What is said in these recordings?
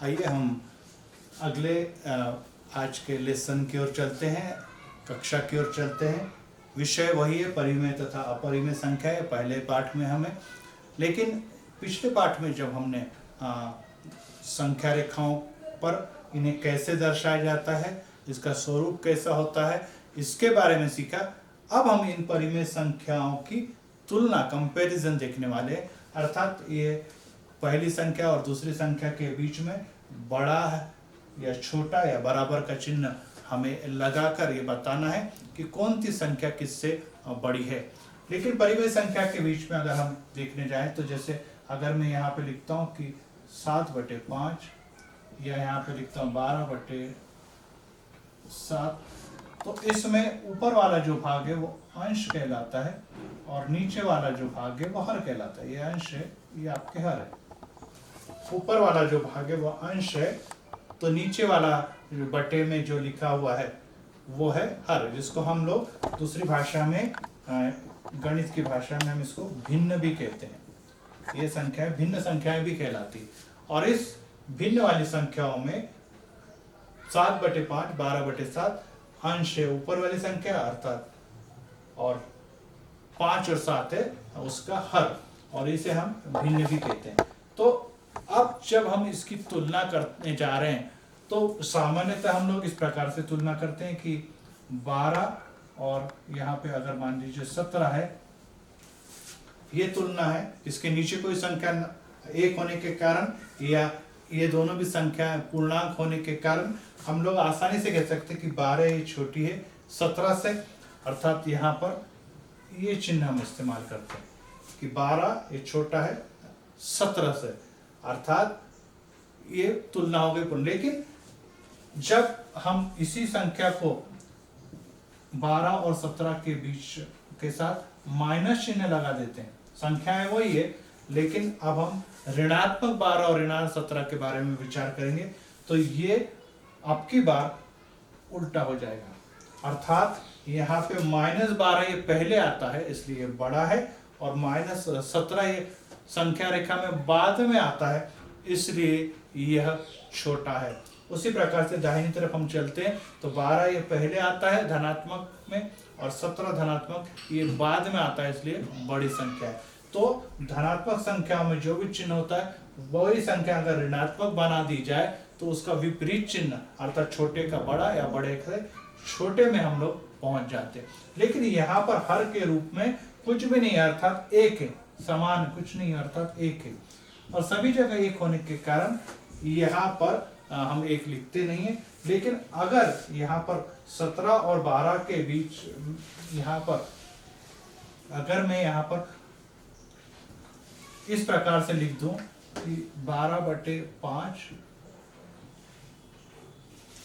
आइए हम अगले आज के लेसन की ओर चलते हैं, कक्षा की ओर चलते हैं। विषय वही है, परिमेय तथा अपरिमेय संख्या है पहले पाठ में हमें। लेकिन पिछले पाठ में जब हमने संख्या रेखाओं पर इन्हें कैसे दर्शाया जाता है, इसका स्वरूप कैसा होता है, इसके बारे में सीखा। अब हम इन परिमेय संख्याओं की तुलना, कंपैरिजन देखने वाले हैं। अर्थात ये पहली संख्या और दूसरी संख्या के बीच में बड़ा या छोटा या बराबर का चिन्ह हमें लगाकर ये बताना है कि कौन सी संख्या किससे बड़ी है। लेकिन परिमेय संख्या के बीच में अगर हम देखने जाएं तो जैसे अगर मैं यहाँ पे लिखता हूँ कि 7/5 या यहाँ पे लिखता हूँ 12/7, तो इसमें ऊपर वाला जो भाग है वो अंश कहलाता है और नीचे वाला जो भाग है वो हर कहलाता है। ये अंश है, ये आपके हर है। ऊपर वाला जो भाग है वो अंश है, तो नीचे वाला जो बटे में जो लिखा हुआ है वो है हर, जिसको हम लोग दूसरी भाषा में, गणित की भाषा में हम इसको भिन्न भी कहते हैं। ये संख्याएं भिन्न संख्याएं भी कहलाती। और इस भिन्न वाली संख्याओं में 7/5, 12/7 अंश है ऊपर वाली संख्या अर्थात, और 5 और 7 है उसका हर, और इसे हम भिन्न भी कहते हैं। तो अब जब हम इसकी तुलना करने जा रहे हैं तो सामान्यतः हम लोग इस प्रकार से तुलना करते हैं कि 12 और यहाँ पे अगर मान लीजिए 17 है, ये तुलना है। इसके नीचे कोई संख्या एक होने के कारण या ये दोनों भी संख्या पूर्णांक होने के कारण हम लोग आसानी से कह सकते हैं कि 12 ये छोटी है 17 से, अर्थात यहाँ पर ये चिन्ह हम इस्तेमाल करते हैं कि 12 ये छोटा है 17 से, अर्थात ये तुलना हो गई। लेकिन जब हम इसी संख्या को 12 और 17 के बीच के साथ माइनस चिन्ह लगा देते हैं, संख्याएं वही है लेकिन अब हम ऋणात्मक 12 और ऋणात्मक 17 के बारे में विचार करेंगे, तो ये अब की बार उल्टा हो जाएगा। अर्थात यहाँ पे -12 ये पहले आता है इसलिए बड़ा है, और -17 ये संख्या रेखा में बाद में आता है इसलिए यह छोटा है। उसी प्रकार से दाहिनी तरफ हम चलते हैं तो 12 ये पहले आता है धनात्मक में और 17 धनात्मक ये बाद में आता है इसलिए बड़ी संख्या है। तो धनात्मक संख्याओं में जो भी चिन्ह होता है वही संख्या अगर ऋणात्मक बना दी जाए तो उसका विपरीत चिन्ह अर्थात छोटे का बड़ा या बड़े का छोटे में हम लोग पहुंच जाते हैं। लेकिन यहाँ पर हर के रूप में कुछ भी नहीं अर्थात एक है, समान कुछ नहीं अर्थात एक है, और सभी जगह एक होने के कारण यहाँ पर हम एक लिखते नहीं है। लेकिन अगर यहाँ पर 17 और 12 के बीच यहाँ पर अगर मैं यहाँ पर इस प्रकार से लिख दूं कि 12/5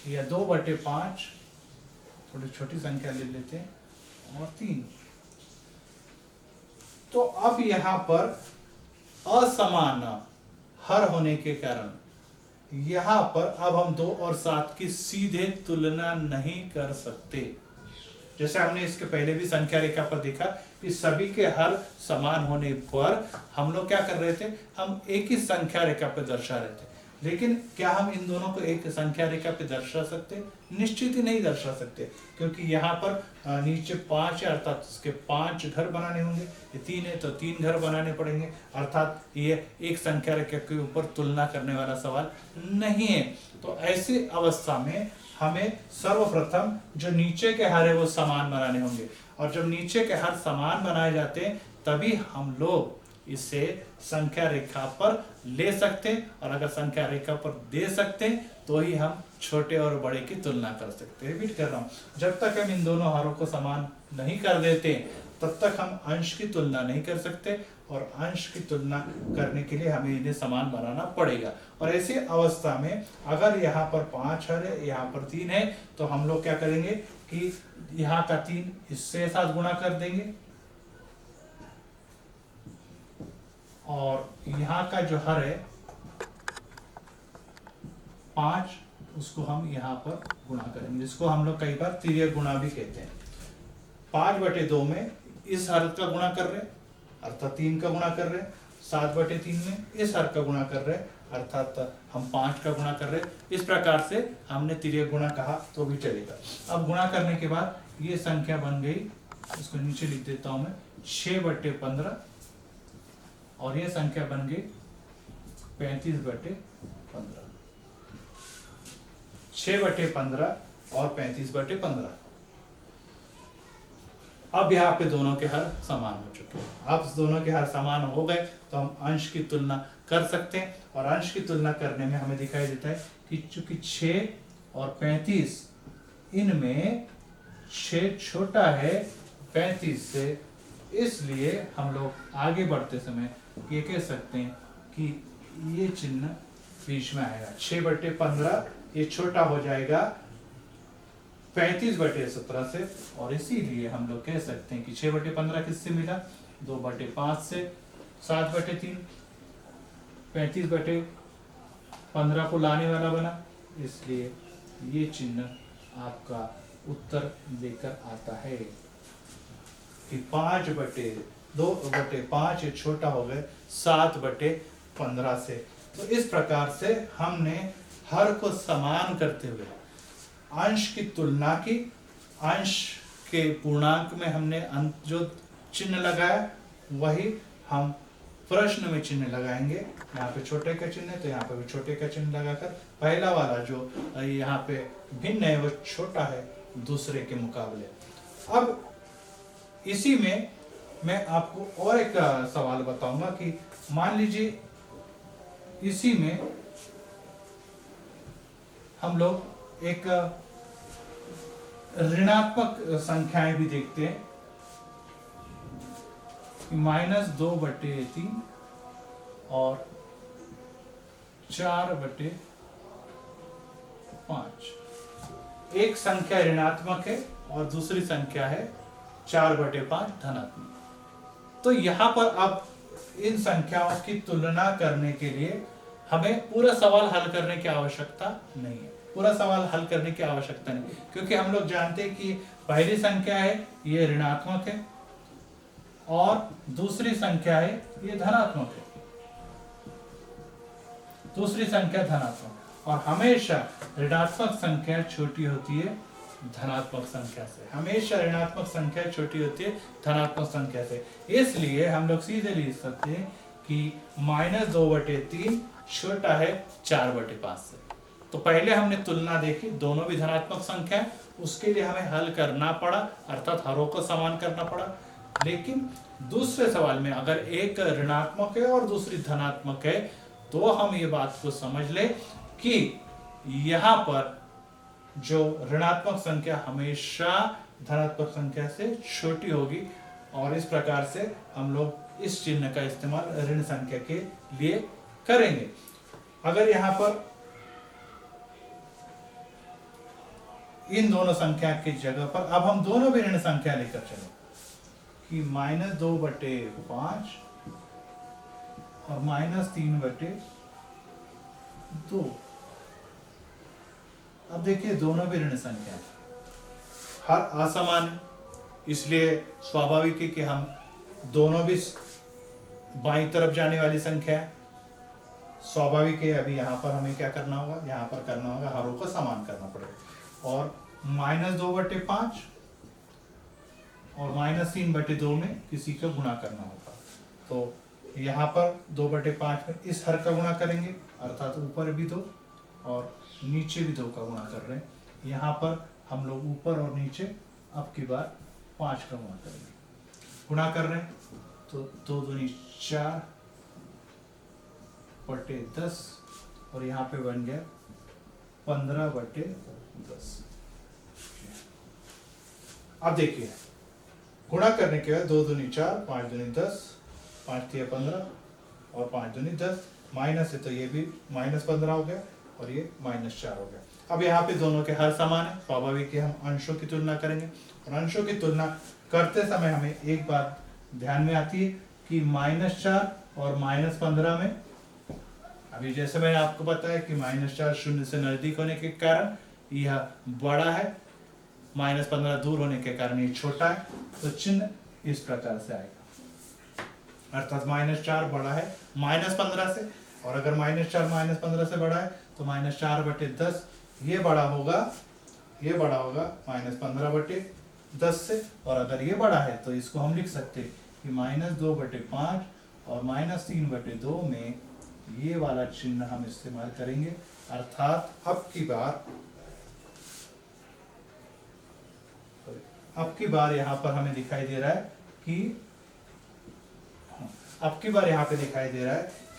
या 2/5, थोड़ी छोटी संख्या ले लेते हैं, और 3, तो अब यहाँ पर असमान हर होने के कारण यहाँ पर अब हम 2 और 7 की सीधे तुलना नहीं कर सकते। जैसे हमने इसके पहले भी संख्या रेखा पर देखा कि सभी के हर समान होने पर हम लोग क्या कर रहे थे, हम एक ही संख्या रेखा पर दर्शा रहे थे। लेकिन क्या हम इन दोनों को एक संख्या रेखा पे दर्शा सकते? निश्चित ही नहीं दर्शा सकते, क्योंकि यहाँ पर नीचे 5 है अर्थात इसके 5 घर बनाने होंगे, ये 3 है तो 3 घर बनाने पड़ेंगे, अर्थात ये एक संख्या रेखा के ऊपर तुलना करने वाला सवाल नहीं है। तो ऐसी अवस्था में हमें सर्वप्रथम जो नीचे के हर है वो समान बनाने होंगे, और जब नीचे के हर समान बनाए जाते हैं तभी हम लोग इसे संख्या रेखा पर ले सकते हैं, और अगर संख्या रेखा पर दे सकते हैं तो ही हम छोटे और बड़े की तुलना कर सकते हैं। रिपीट कर रहा हूँ, जब तक हम इन दोनों हारों को समान नहीं कर देते तब तक हम अंश की तुलना नहीं कर सकते, और अंश की तुलना करने के लिए हमें इन्हें समान बनाना पड़ेगा। और ऐसी अवस्था में अगर यहाँ पर 5 हर है, यहाँ पर 3 है, तो हम लोग क्या करेंगे कि यहाँ का 3 इससे साथ गुणा कर देंगे, और यहाँ का जो हर है 5 उसको हम यहाँ पर गुणा करेंगे, जिसको हम लोग कई बार तिर्यक गुणा भी कहते हैं। 5/2 में इस हर का गुणा कर रहे अर्थात 3 का गुणा कर रहे, 7/3 में इस हर का गुणा कर रहे अर्थात हम 5 का गुणा कर रहे हैं। इस प्रकार से हमने तिर्यक गुणा कहा तो भी चलेगा। अब गुणा करने के बाद ये संख्या बन गई, इसको नीचे लिख देता हूं मैं, 6/15 और ये संख्या बन गई 35/15। 6/15 और 35/15। अब यहाँ पे दोनों के हर समान हो चुके हैं। अब दोनों के हर समान हो गए तो हम अंश की तुलना कर सकते हैं, और अंश की तुलना करने में हमें दिखाई देता है कि चूंकि 6 और 35 इनमें 6 छोटा है 35 से, इसलिए हम लोग आगे बढ़ते समय ये कह सकते हैं कि ये चिन्ह बीच में आएगा। 6/15 ये छोटा हो जाएगा 35/17 से, और इसीलिए हम लोग कह सकते हैं कि 6/15 किससे मिला, 2/5 से, 7/3 35/15 को लाने वाला बना, इसलिए ये चिन्ह आपका उत्तर देकर आता है कि 5/2/5 ये छोटा हो गए 7/15 से। तो इस प्रकार से हमने हर को समान करते हुए अंश की तुलना की। अंश के पूर्णांक में हमने जो चिन्ह लगाया वही हम प्रश्न में चिन्ह लगाएंगे। यहाँ पे छोटे का चिन्ह है तो यहाँ पे भी छोटे का चिन्ह लगाकर पहला वाला जो यहाँ पे भिन्न है वो छोटा है दूसरे के मुकाबले। अब इसी में मैं आपको और एक सवाल बताऊंगा कि मान लीजिए इसी में हम लोग एक ऋणात्मक संख्याएं भी देखते हैं, -2/3 और 4/5। एक संख्या ऋणात्मक है और दूसरी संख्या है 4/5 धनात्मक। तो यहां पर अब इन संख्याओं की तुलना करने के लिए हमें पूरा सवाल हल करने की आवश्यकता नहीं है। पूरा सवाल हल करने की आवश्यकता नहीं, क्योंकि हम लोग जानते हैं कि पहली संख्या है ये ऋणात्मक है और दूसरी संख्या है ये धनात्मक है। दूसरी संख्या धनात्मक, और हमेशा ऋणात्मक संख्या छोटी होती है धनात्मक संख्या से। हमेशा ऋणात्मक संख्या छोटी होती है धनात्मक संख्या से। इसलिए हम लोग सीधे लिख सकते हैं कि -2/3 छोटा है 4/5 से। तो पहले हमने तुलना देखी, दोनों भी धनात्मक संख्या है, उसके लिए हमें हल करना पड़ा, अर्थात हरों को समान करना पड़ा। लेकिन दूसरे सवाल में अगर एक ऋणात्मक है और दूसरी धनात्मक है तो हम ये बात को समझ ले कि यहाँ पर जो ऋणात्मक संख्या हमेशा धनात्मक संख्या से छोटी होगी, और इस प्रकार से हम लोग इस चिन्ह का इस्तेमाल ऋण संख्या के लिए करेंगे। अगर यहाँ पर इन दोनों संख्या की जगह पर अब हम दोनों भी ऋण संख्या लेकर चले कि -2/5 और -3/2। अब देखिए दोनों भी ऋण संख्या है, हर असमान है, इसलिए स्वाभाविक है कि हम दोनों भी बाईं तरफ जाने वाली संख्या है। स्वाभाविक है अभी यहाँ पर हमें क्या करना होगा, यहाँ पर करना होगा हरों को समान करना पड़ेगा, और -2/5 और -3/2 में किसी का गुणा करना होगा। तो यहाँ पर 2/5 में इस हर का गुणा करेंगे, अर्थात ऊपर भी 2 और नीचे भी 2 का गुणा कर रहे हैं। यहाँ पर हम लोग ऊपर और नीचे अब की बार 5 का गुणा करेंगे। गुणा कर रहे हैं तो 2 दूनी 4/10 और यहाँ पे बन गया 15/10। अब देखिए गुणा करने के बाद 2 दूनी 4, 5 दूनी 10, 5 3 15 और 5 दूनी 10, माइनस है तो ये भी -15 हो गया और ये -4 हो गया। अब यहाँ पे दोनों के हर समान है, स्वाभाविक है हम अंशों की तुलना करेंगे, और अंशों की तुलना करते समय हमें एक बात ध्यान में आती है कि -4 और -15 में, अभी जैसे मैंने आपको बताया कि -4 शून्य से नजदीक होने के कारण यह बड़ा है, -15 दूर होने के कारण ये छोटा है, तो चिन्ह इस प्रकार से आएगा, अर्थात -4 बड़ा है -15 से और अगर -4 -15 से बड़ा है तो -4/10 ये बड़ा होगा -15/10 से। और अगर ये बड़ा है तो इसको हम लिख सकते हैं कि -2/5 और -3/2 में ये वाला चिन्ह हम इस्तेमाल करेंगे। अर्थात अब की बार यहाँ पर हमें दिखाई दे रहा है कि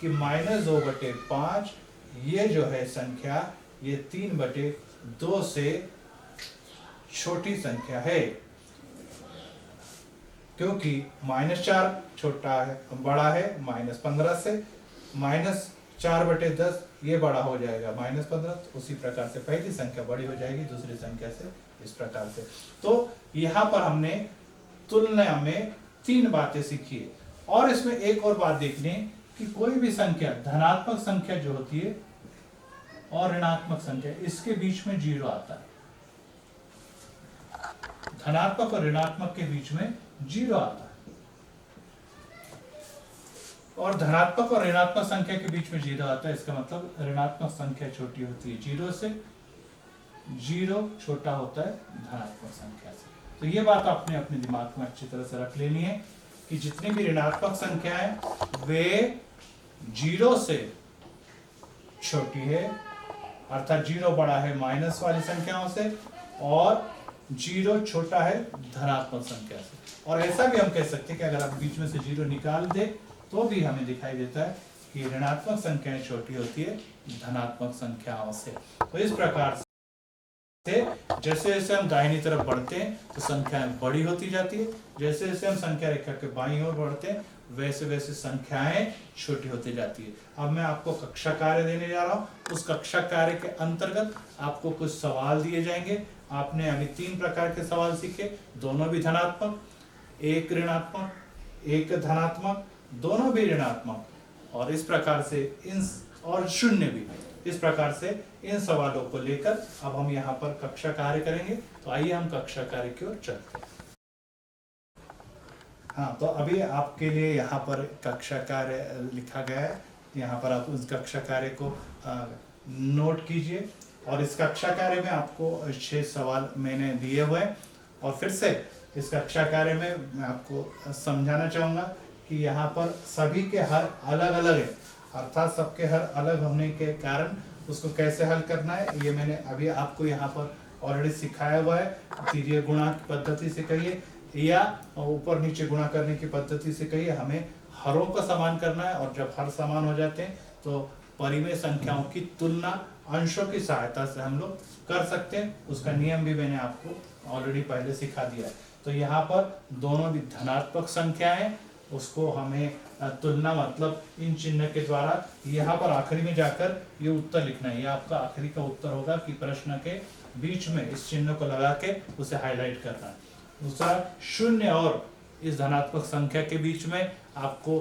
-2/5 ये जो है संख्या ये 3/2 से छोटी संख्या है, क्योंकि -4 बड़ा है -15 से, -4/10 ये बड़ा हो जाएगा -15, तो उसी प्रकार से पहली संख्या बड़ी हो जाएगी दूसरी संख्या से, इस प्रकार से। तो यहाँ पर हमने तुलना में 3 बातें सीखी है। और इसमें एक और बात देखनी कि कोई भी संख्या, धनात्मक संख्या जो होती है और ऋणात्मक संख्या, इसके बीच में 0 आता है। धनात्मक और ऋणात्मक के बीच में 0 आता है, और धनात्मक और ऋणात्मक संख्या के बीच में 0 आता है, इसका मतलब ऋणात्मक संख्या छोटी होती है 0 से, 0 छोटा होता है धनात्मक संख्या से। तो ये बात आपने अपने दिमाग में अच्छी तरह से रख लेनी है कि जितनी भी ऋणात्मक संख्याएं वे 0 से छोटी है, अर्थात 0 बड़ा है माइनस वाली संख्याओं से और 0 छोटा है धनात्मक संख्या से। और ऐसा भी हम कह सकते हैं कि अगर आप बीच में से 0 निकाल दे तो भी हमें दिखाई देता है कि ऋणात्मक संख्याएं छोटी होती है धनात्मक संख्याओं से। तो इस प्रकार से जैसे जैसे हम दाहिनी तरफ बढ़ते हैं तो संख्याएं बड़ी होती जाती है, जैसे जैसे हम संख्या रेखा के बाईं ओर बढ़ते हैं वैसे वैसे संख्याएं छोटी होती जाती है। अब मैं आपको कक्षा कार्य देने जा रहा हूँ। उस कक्षा कार्य के अंतर्गत आपको कुछ सवाल दिए जाएंगे। आपने अभी 3 प्रकार के सवाल सीखे, दोनों भी धनात्मक, एक ऋणात्मक, एक धनात्मक, दोनों भी ऋणात्मक, और इस प्रकार से और शून्य भी। इस प्रकार से इन सवालों को लेकर अब हम यहाँ पर कक्षा कार्य करेंगे। तो आइए हम कक्षा कार्य की ओर चलते हैं। हाँ, तो अभी आपके लिए यहाँ पर कक्षा कार्य लिखा गया है, यहाँ पर आप उस कक्षा कार्य को नोट कीजिए। और इस कक्षा कार्य में आपको 6 सवाल मैंने दिए हुए हैं। और फिर से इस कक्षा कार्य में मैं आपको समझाना चाहूँगा कि यहाँ पर सभी के हर अलग अलग है, अर्थात सबके हर अलग होने के कारण उसको कैसे हल करना है ये मैंने अभी आपको यहाँ पर ऑलरेडी सिखाया हुआ है। तिर्यक गुणा की पद्धति से कहिए या ऊपर नीचे गुणा करने की पद्धति से कहिए, हमें हरों का समान करना है। और जब हर समान हो जाते हैं तो परिमेय संख्याओं की तुलना अंशों की सहायता से हम लोग कर सकते हैं। उसका नियम भी मैंने आपको ऑलरेडी पहले सिखा दिया है। तो यहाँ पर दोनों भी धनात्मक संख्या है, उसको हमें तुलना मतलब इन चिन्ह के द्वारा यहाँ पर आखिरी में जाकर ये उत्तर लिखना है। ये आपका आखिरी का उत्तर होगा कि प्रश्न के बीच में इस चिन्ह को लगा के उसे हाईलाइट करना है। दूसरा, शून्य और इस धनात्मक संख्या के बीच में आपको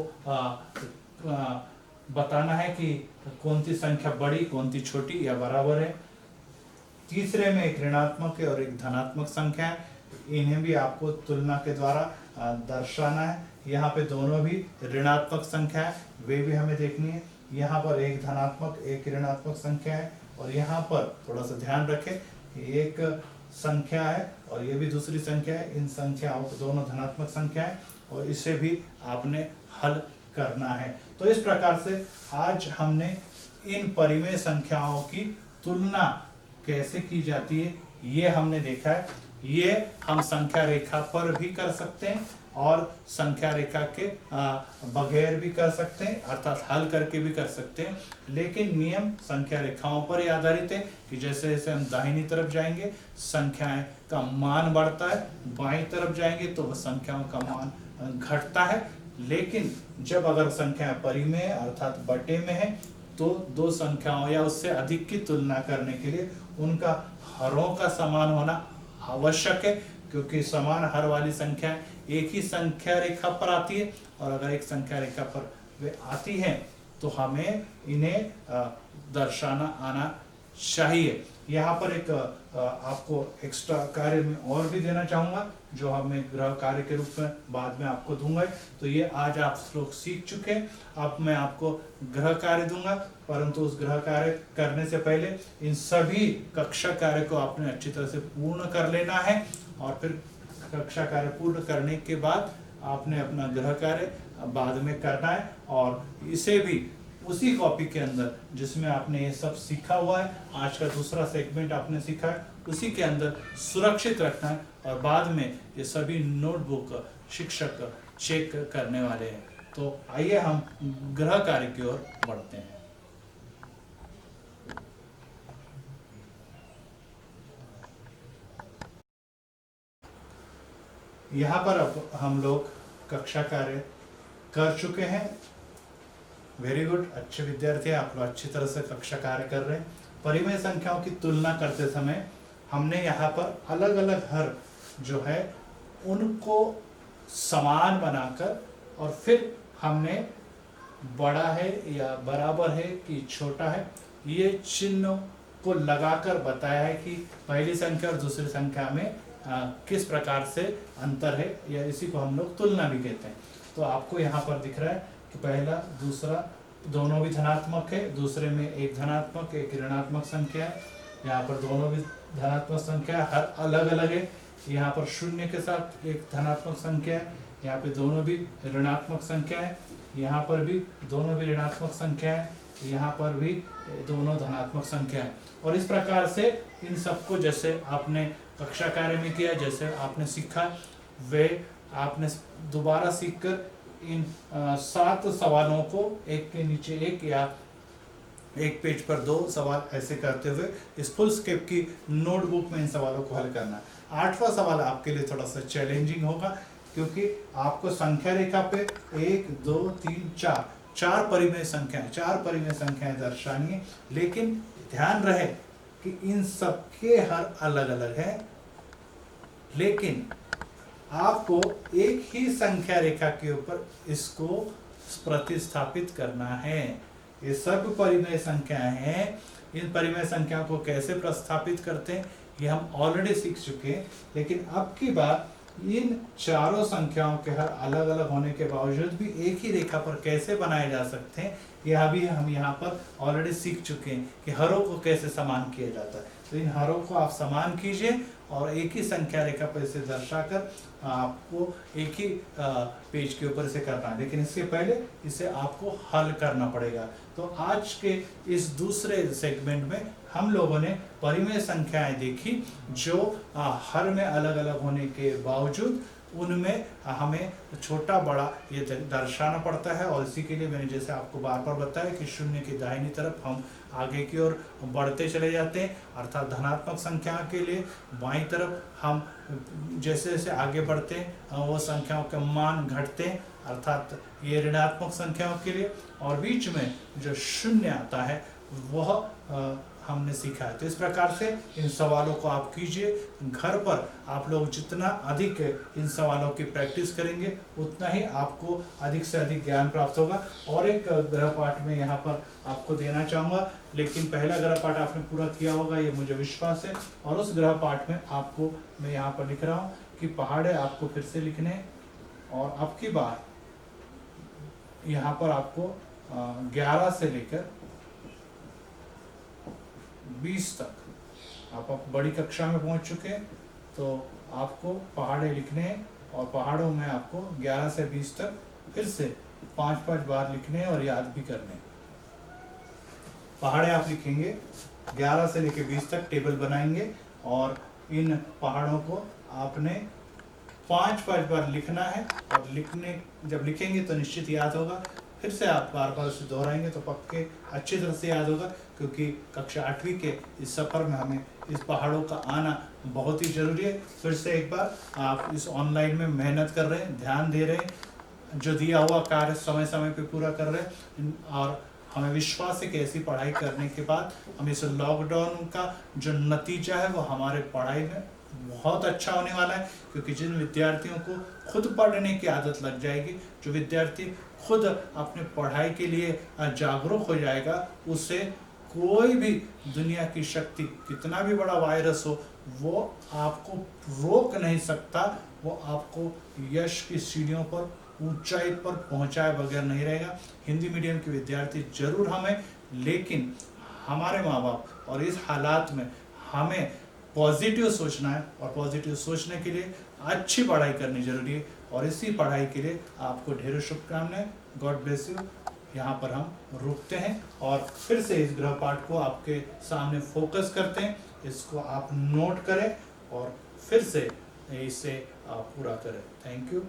बताना है कि कौन सी संख्या बड़ी कौन सी छोटी या बराबर है। तीसरे में एक ऋणात्मक और एक धनात्मक संख्या है, इन्हें भी आपको तुलना के द्वारा दर्शाना है। यहाँ पे दोनों भी ऋणात्मक संख्या है, वे भी हमें देखनी है। यहाँ पर एक धनात्मक एक ऋणात्मक संख्या है, और यहाँ पर थोड़ा सा ध्यान रखें कि एक संख्या है और ये भी दूसरी संख्या है। इन संख्याओं को दोनों धनात्मक संख्या है और इसे भी आपने हल करना है। तो इस प्रकार से आज हमने इन परिमेय संख्याओं की तुलना कैसे की जाती है ये हमने देखा है। ये हम संख्या रेखा पर भी कर सकते हैं और संख्या रेखा के बगैर भी कर सकते हैं, अर्थात हल करके भी कर सकते हैं। लेकिन नियम संख्या रेखाओं पर ही आधारित है कि जैसे जैसे हम दाहिनी तरफ जाएंगे संख्याएं का मान बढ़ता है, बाईं तरफ जाएंगे तो संख्याओं का मान घटता है। लेकिन जब अगर संख्या परिमेय अर्थात बटे में है तो दो संख्याओं या उससे अधिक की तुलना करने के लिए उनका हरों का समान होना आवश्यक है, क्योंकि समान हर वाली संख्या एक ही संख्या रेखा पर आती है और अगर एक संख्या रेखा पर वे आती हैं तो हमें इन्हें दर्शाना आना चाहिए। यहाँ पर एक आपको एक्स्ट्रा कार्य में और भी देना चाहूँगा, जो हमें गृह कार्य के रूप में बाद में आपको दूंगा। तो ये आज आप लोग सीख चुके हैं। अब मैं आपको गृह कार्य दूंगा, परंतु उस गृह कार्य करने से पहले इन सभी कक्षा कार्य को आपने अच्छी तरह से पूर्ण कर लेना है, और फिर कक्षा कार्य पूर्ण करने के बाद आपने अपना गृह कार्य बाद में करना है, और इसे भी उसी कॉपी के अंदर जिसमें आपने ये सब सीखा हुआ है, आज का दूसरा सेगमेंट आपने सीखा है, उसी के अंदर सुरक्षित रखना है, और बाद में ये सभी नोटबुक शिक्षक चेक करने वाले हैं। तो आइए हम गृह कार्य की ओर बढ़ते हैं। यहाँ पर अब हम लोग कक्षा कार्य कर चुके हैं। वेरी गुड, अच्छे विद्यार्थी, आप लोग अच्छी तरह से कक्षा कार्य कर रहे हैं। परिमेय संख्याओं की तुलना करते समय हमने यहाँ पर अलग अलग हर जो है उनको समान बनाकर, और फिर हमने बड़ा है या बराबर है कि छोटा है, ये चिन्ह को लगाकर बताया है कि पहली संख्या और दूसरी संख्या में किस प्रकार से अंतर है, या इसी को हम लोग तुलना भी कहते हैं। तो आपको यहाँ पर दिख रहा है कि पहला दूसरा दोनों भी धनात्मक है, दूसरे में एक धनात्मक एक ऋणात्मक संख्या है, यहाँ पर दोनों भी धनात्मक संख्या हर अलग अलग है, यहाँ पर शून्य के साथ एक धनात्मक संख्या है, यहाँ पे दोनों भी ऋणात्मक संख्या है, यहाँ पर भी दोनों भी ऋणात्मक संख्या है, यहाँ पर भी दोनों धनात्मक संख्या है। और इस प्रकार से इन सबको जैसे आपने कक्षा कार्य में किया, जैसे आपने सीखा, वे आपने दोबारा सीखकर इन 7 सवालों को एक के नीचे एक या एक पेज पर 2 सवाल ऐसे करते हुए इस फुल स्केप की नोटबुक में इन सवालों को हल करना है। 8वां सवाल आपके लिए थोड़ा सा चैलेंजिंग होगा, क्योंकि आपको संख्या रेखा पे 1 2 3 4 परिमेय संख्याएं दर्शानी है, लेकिन ध्यान रहे कि इन सबके हर अलग अलग है, लेकिन आपको एक ही संख्या रेखा के ऊपर इसको प्रतिस्थापित करना है। ये सब परिमेय संख्याएं हैं। इन परिमेय संख्याओं को कैसे प्रतिस्थापित करते हैं ये हम ऑलरेडी सीख चुके हैं, लेकिन अब की बार इन चारों संख्याओं के हर अलग अलग होने के बावजूद भी एक ही रेखा पर कैसे बनाए जा सकते हैं, यह भी हम यहाँ पर ऑलरेडी सीख चुके हैं कि हरों को कैसे समान किया जाता है। तो इन हरों को आप समान कीजिए और एक ही संख्या रेखा पर इसे दर्शाकर आपको एक ही पेज के ऊपर इसे करना है, लेकिन इसके पहले इसे आपको हल करना पड़ेगा। तो आज के इस दूसरे सेगमेंट में हम लोगों ने परिमेय संख्याएं देखी जो हर में अलग अलग होने के बावजूद उनमें हमें छोटा बड़ा ये दर्शाना पड़ता है, और इसी के लिए मैंने जैसे आपको बार बार बताया कि शून्य की दाहिनी तरफ हम आगे की ओर बढ़ते चले जाते हैं, अर्थात धनात्मक संख्या के लिए बाईं तरफ हम जैसे जैसे आगे बढ़ते हैं वो संख्याओं के मान घटते हैं, अर्थात ये ऋणात्मक संख्याओं के लिए, और बीच में जो शून्य आता है वह हमने सीखा है। तो इस प्रकार से इन सवालों को आप कीजिए। घर पर आप लोग जितना अधिक इन सवालों की प्रैक्टिस करेंगे उतना ही आपको अधिक से अधिक ज्ञान प्राप्त होगा। और एक गृह पाठ में यहाँ पर आपको देना चाहूँगा, लेकिन पहला गृह पाठ आपने पूरा किया होगा ये मुझे विश्वास है। और उस गृह पाठ में आपको मैं यहाँ पर लिख रहा हूँ कि पहाड़े आपको फिर से लिखने, और अब की बार यहाँ पर आपको 11 से लेकर 20 तक आप बड़ी कक्षा में पहुंच चुके हैं, तो आपको पहाड़े लिखने हैं, और पहाड़ों में आपको 11 से 20 तक फिर से 5-5 बार लिखने हैं और याद भी करने हैं। पहाड़े आप लिखेंगे 11 से लेकर 20 तक, टेबल बनाएंगे, और इन पहाड़ों को आपने 5-5 बार लिखना है, और जब लिखेंगे तो निश्चित याद होगा। फिर से आप बार बार उसे दोहराएंगे तो पक्के अच्छी तरह से याद होगा, क्योंकि कक्षा 8वीं के इस सफ़र में हमें इस पहाड़ों का आना बहुत ही ज़रूरी है। फिर से एक बार आप इस ऑनलाइन में मेहनत कर रहे हैं, ध्यान दे रहे हैं, जो दिया हुआ कार्य समय समय पे पूरा कर रहे हैं, और हमें विश्वास है कि ऐसी पढ़ाई करने के बाद हम इस लॉकडाउन का जो नतीजा है वो हमारे पढ़ाई में बहुत अच्छा होने वाला है। क्योंकि जिन विद्यार्थियों को खुद पढ़ने की आदत लग जाएगी, जो विद्यार्थी खुद अपने पढ़ाई के लिए जागरूक हो जाएगा, उसे कोई भी दुनिया की शक्ति, कितना भी बड़ा वायरस हो, वो आपको रोक नहीं सकता, वो आपको यश की सीढ़ियों पर, ऊंचाई पर पहुंचाए बगैर नहीं रहेगा। हिंदी मीडियम के विद्यार्थी जरूर हमें, लेकिन हमारे माँ बाप और इस हालात में हमें पॉजिटिव सोचना है, और पॉजिटिव सोचने के लिए अच्छी पढ़ाई करनी जरूरी है, और इसी पढ़ाई के लिए आपको ढेरों शुभकामनाएं। God bless you. यहाँ पर हम रुकते हैं और फिर से इस गृहपाठ को आपके सामने फोकस करते हैं, इसको आप नोट करें और फिर से इसे आप पूरा करें। Thank you.